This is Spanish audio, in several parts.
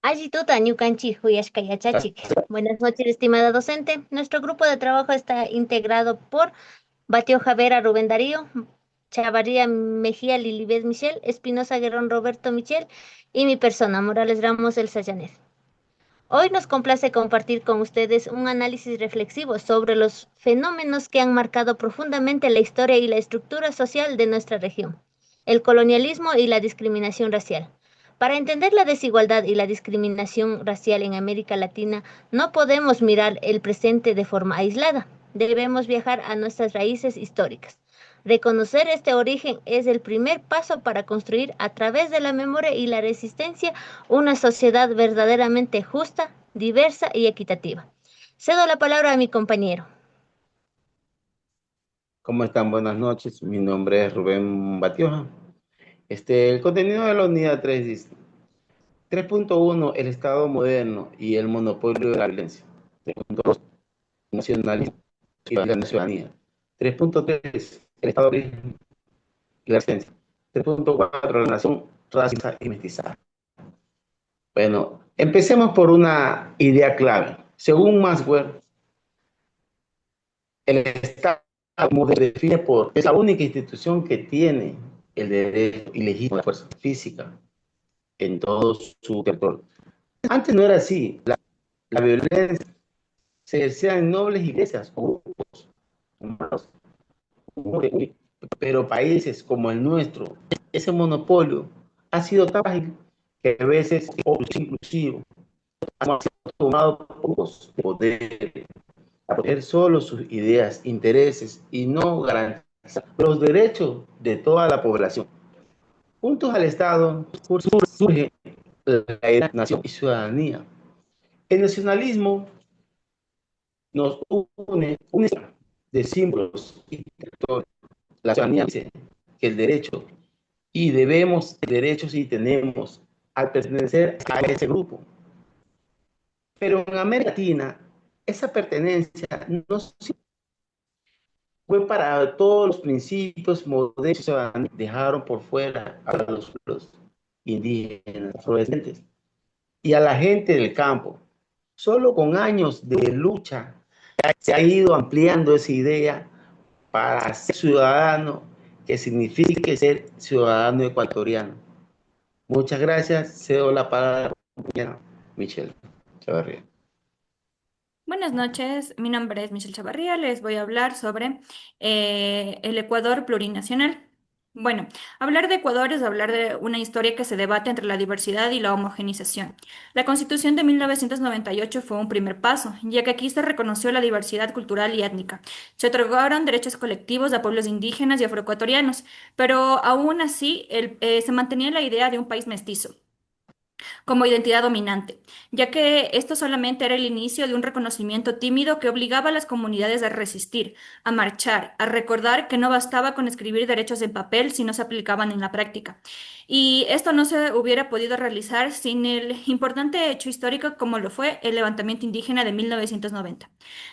Allí tuta ñukanchik huyashka yachachik. Buenas noches, estimada docente. Nuestro grupo de trabajo está integrado por Batio Javera Rubén Darío, Chavarría Mejía Lilibet Michel, Espinosa Guerrón Roberto Michel y mi persona, Morales Ramos El Sayanet. Hoy nos complace compartir con ustedes un análisis reflexivo sobre los fenómenos que han marcado profundamente la historia y la estructura social de nuestra región, el colonialismo y la discriminación racial. Para entender la desigualdad y la discriminación racial en América Latina, no podemos mirar el presente de forma aislada. Debemos viajar a nuestras raíces históricas. Reconocer este origen es el primer paso para construir a través de la memoria y la resistencia una sociedad verdaderamente justa, diversa y equitativa. Cedo la palabra a mi compañero. ¿Cómo están? Buenas noches. Mi nombre es Rubén Batioja. El contenido de la unidad 3 dice 3.1, el Estado moderno y el monopolio de la violencia. 3.2, nacionalismo y la ciudadanía. 3.3, el Estado de origen y la resistencia. 3.4, la nación, raza y mestizaje. Bueno, empecemos por una idea clave. Según Maxwell, el Estado como se define por, es la única institución que tiene el derecho ilegítimo de la fuerza física en todo su territorio. Antes no era así. La violencia se ejercía en nobles iglesias o grupos humanos, pero países como el nuestro, ese monopolio ha sido tan frágil que a veces inclusivo hemos tomado pocos de poder a proteger solo sus ideas, intereses y no garantizar los derechos de toda la población. Juntos al Estado surge la idea de nación y ciudadanía. El nacionalismo nos une de símbolos y territorios. La ciudadanía dice que el derecho y debemos derechos y tenemos al pertenecer a ese grupo. Pero en América Latina, esa pertenencia no fue para todos los principios modernos, dejaron por fuera a los pueblos indígenas, afrodescendientes y a la gente del campo. Solo con años de lucha se ha ido ampliando esa idea para ser ciudadano, que signifique ser ciudadano ecuatoriano. Muchas gracias. Cedo la palabra a Michelle Chavarría. Buenas noches, mi nombre es Michelle Chavarría, les voy a hablar sobre el Ecuador plurinacional. Bueno, hablar de Ecuador es hablar de una historia que se debate entre la diversidad y la homogenización. La Constitución de 1998 fue un primer paso, ya que aquí se reconoció la diversidad cultural y étnica. Se otorgaron derechos colectivos a pueblos indígenas y afroecuatorianos, pero aún así se mantenía la idea de un país mestizo como identidad dominante, ya que esto solamente era el inicio de un reconocimiento tímido que obligaba a las comunidades a resistir, a marchar, a recordar que no bastaba con escribir derechos en papel si no se aplicaban en la práctica. Y esto no se hubiera podido realizar sin el importante hecho histórico como lo fue el levantamiento indígena de 1990.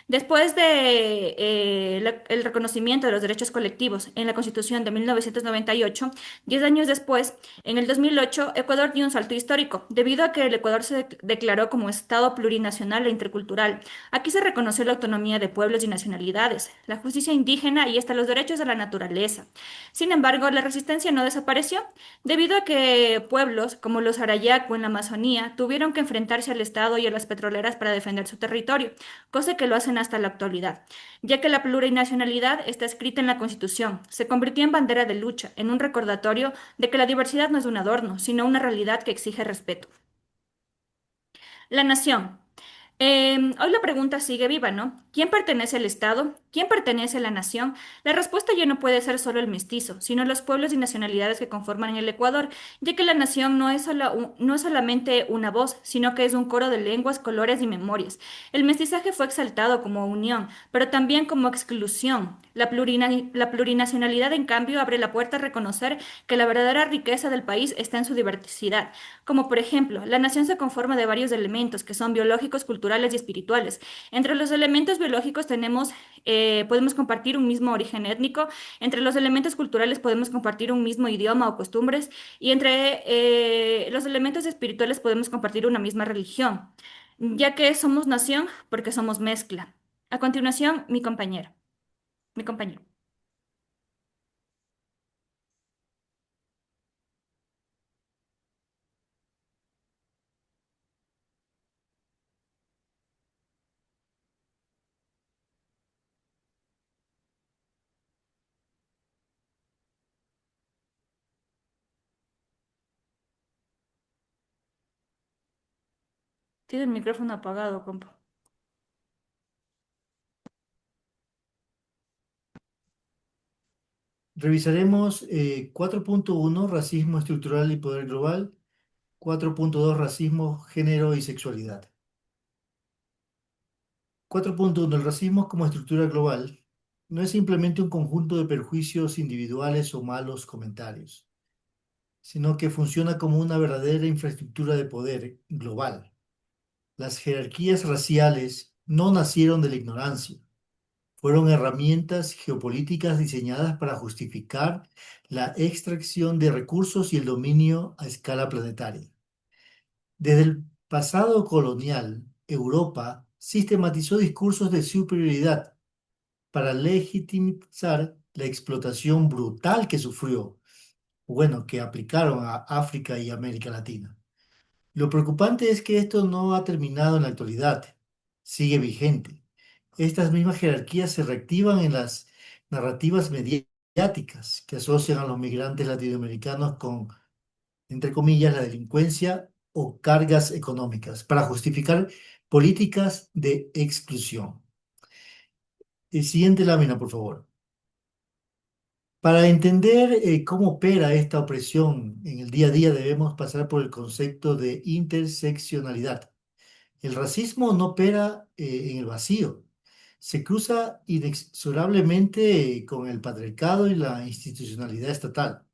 Después de el reconocimiento de los derechos colectivos en la Constitución de 1998, 10 años después, en el 2008, Ecuador dio un salto histórico, debido a que el Ecuador se declaró como Estado plurinacional e intercultural. Aquí se reconoció la autonomía de pueblos y nacionalidades, la justicia indígena y hasta los derechos de la naturaleza. Sin embargo, la resistencia no desapareció, debido a que pueblos como los Arayaco en la Amazonía tuvieron que enfrentarse al Estado y a las petroleras para defender su territorio, cosa que lo hacen hasta la actualidad, ya que la plurinacionalidad está escrita en la Constitución, se convirtió en bandera de lucha, en un recordatorio de que la diversidad no es un adorno, sino una realidad que exige respeto. La nación. Hoy la pregunta sigue viva, ¿no? ¿Quién pertenece al Estado? ¿Quién pertenece a la nación? La respuesta ya no puede ser solo el mestizo, sino los pueblos y nacionalidades que conforman el Ecuador, ya que la nación no es solamente una voz, sino que es un coro de lenguas, colores y memorias. El mestizaje fue exaltado como unión, pero también como exclusión. La plurinacionalidad, en cambio, abre la puerta a reconocer que la verdadera riqueza del país está en su diversidad, como por ejemplo, la nación se conforma de varios elementos que son biológicos, culturales y espirituales. Entre los elementos biológicos tenemos podemos compartir un mismo origen étnico, entre los elementos culturales podemos compartir un mismo idioma o costumbres, y entre los elementos espirituales podemos compartir una misma religión, ya que somos nación porque somos mezcla. A continuación, mi compañero. Tiene el micrófono apagado, compa. Revisaremos 4.1, racismo estructural y poder global, 4.2, racismo, género y sexualidad. 4.1, el racismo como estructura global no es simplemente un conjunto de perjuicios individuales o malos comentarios, sino que funciona como una verdadera infraestructura de poder global. Las jerarquías raciales no nacieron de la ignorancia. Fueron herramientas geopolíticas diseñadas para justificar la extracción de recursos y el dominio a escala planetaria. Desde el pasado colonial, Europa sistematizó discursos de superioridad para legitimizar la explotación brutal que sufrió, que aplicaron a África y América Latina. Lo preocupante es que esto no ha terminado en la actualidad, sigue vigente. Estas mismas jerarquías se reactivan en las narrativas mediáticas que asocian a los migrantes latinoamericanos con, entre comillas, la delincuencia o cargas económicas para justificar políticas de exclusión. Siguiente lámina, por favor. Para entender cómo opera esta opresión en el día a día debemos pasar por el concepto de interseccionalidad. El racismo no opera en el vacío, se cruza inexorablemente con el patriarcado y la institucionalidad estatal.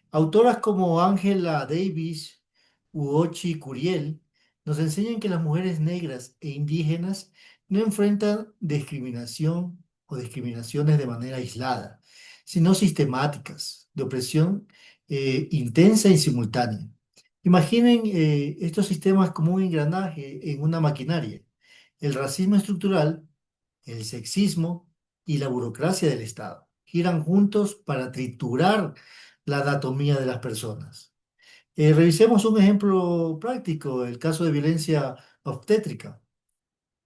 Autoras como Angela Davis u Ochi Curiel nos enseñan que las mujeres negras e indígenas no enfrentan discriminación o discriminaciones de manera aislada, sino sistemáticas, de opresión intensa y simultánea. Imaginen estos sistemas como un engranaje en una maquinaria. El racismo estructural, el sexismo y la burocracia del Estado giran juntos para triturar la anatomía de las personas. Revisemos un ejemplo práctico, el caso de violencia obstétrica.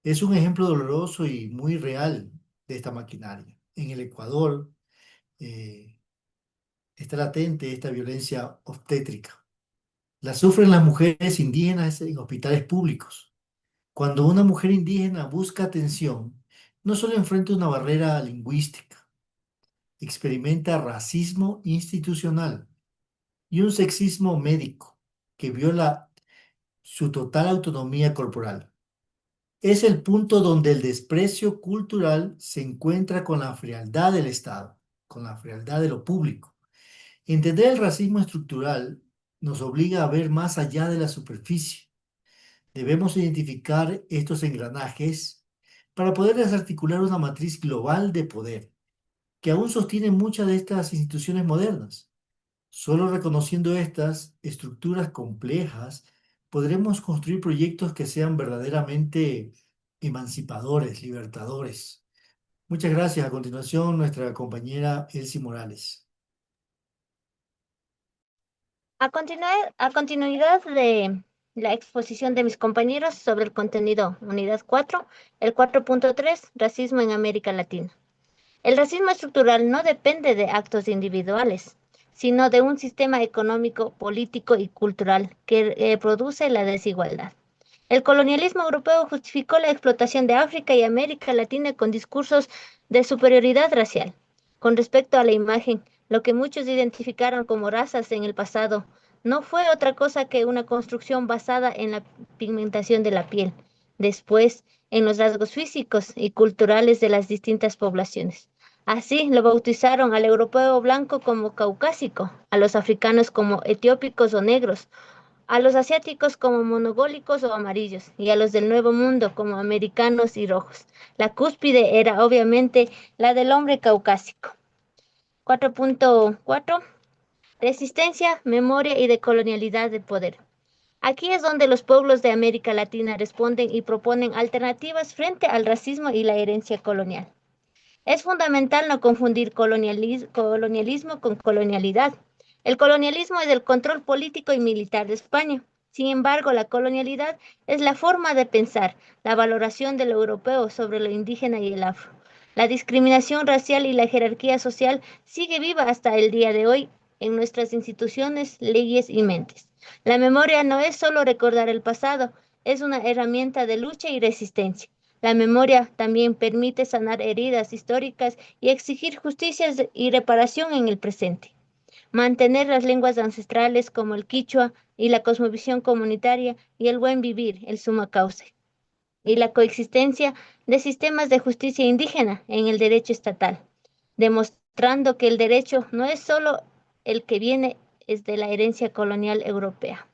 Es un ejemplo doloroso y muy real de esta maquinaria. En el Ecuador eh, está latente esta violencia obstétrica. La sufren las mujeres indígenas en hospitales públicos. Cuando una mujer indígena busca atención, no solo enfrenta una barrera lingüística, experimenta racismo institucional y un sexismo médico que viola su total autonomía corporal. Es el punto donde el desprecio cultural se encuentra con la frialdad del Estado, con la frialdad de lo público. Entender el racismo estructural nos obliga a ver más allá de la superficie. Debemos identificar estos engranajes para poder desarticular una matriz global de poder que aún sostiene muchas de estas instituciones modernas. Solo reconociendo estas estructuras complejas podremos construir proyectos que sean verdaderamente emancipadores, libertadores. Muchas gracias. A continuación, nuestra compañera Elsie Morales. A continuidad de la exposición de mis compañeros sobre el contenido, unidad 4, el 4.3, racismo en América Latina. El racismo estructural no depende de actos individuales, sino de un sistema económico, político y cultural que produce la desigualdad. El colonialismo europeo justificó la explotación de África y América Latina con discursos de superioridad racial. Con respecto a la imagen, lo que muchos identificaron como razas en el pasado no fue otra cosa que una construcción basada en la pigmentación de la piel, después en los rasgos físicos y culturales de las distintas poblaciones. Así lo bautizaron al europeo blanco como caucásico, a los africanos como etiópicos o negros, a los asiáticos como monogólicos o amarillos y a los del Nuevo Mundo como americanos y rojos. La cúspide era obviamente la del hombre caucásico. 4.4. Resistencia, memoria y decolonialidad de poder. Aquí es donde los pueblos de América Latina responden y proponen alternativas frente al racismo y la herencia colonial. Es fundamental no confundir colonialismo con colonialidad. El colonialismo es el control político y militar de España. Sin embargo, la colonialidad es la forma de pensar, la valoración de lo europeo sobre lo indígena y el afro. La discriminación racial y la jerarquía social sigue viva hasta el día de hoy en nuestras instituciones, leyes y mentes. La memoria no es solo recordar el pasado, es una herramienta de lucha y resistencia. La memoria también permite sanar heridas históricas y exigir justicia y reparación en el presente. Mantener las lenguas ancestrales como el quichua y la cosmovisión comunitaria y el buen vivir, el suma causa. Y la coexistencia de sistemas de justicia indígena en el derecho estatal, demostrando que el derecho no es solo el que viene es de la herencia colonial europea.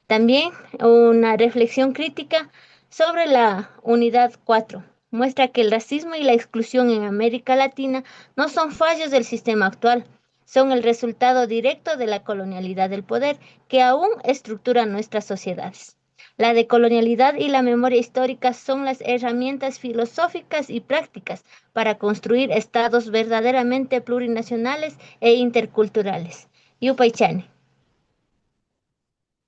También una reflexión crítica sobre la unidad 4 muestra que el racismo y la exclusión en América Latina no son fallos del sistema actual, son el resultado directo de la colonialidad del poder que aún estructura nuestras sociedades. La decolonialidad y la memoria histórica son las herramientas filosóficas y prácticas para construir estados verdaderamente plurinacionales e interculturales. Yupaychani.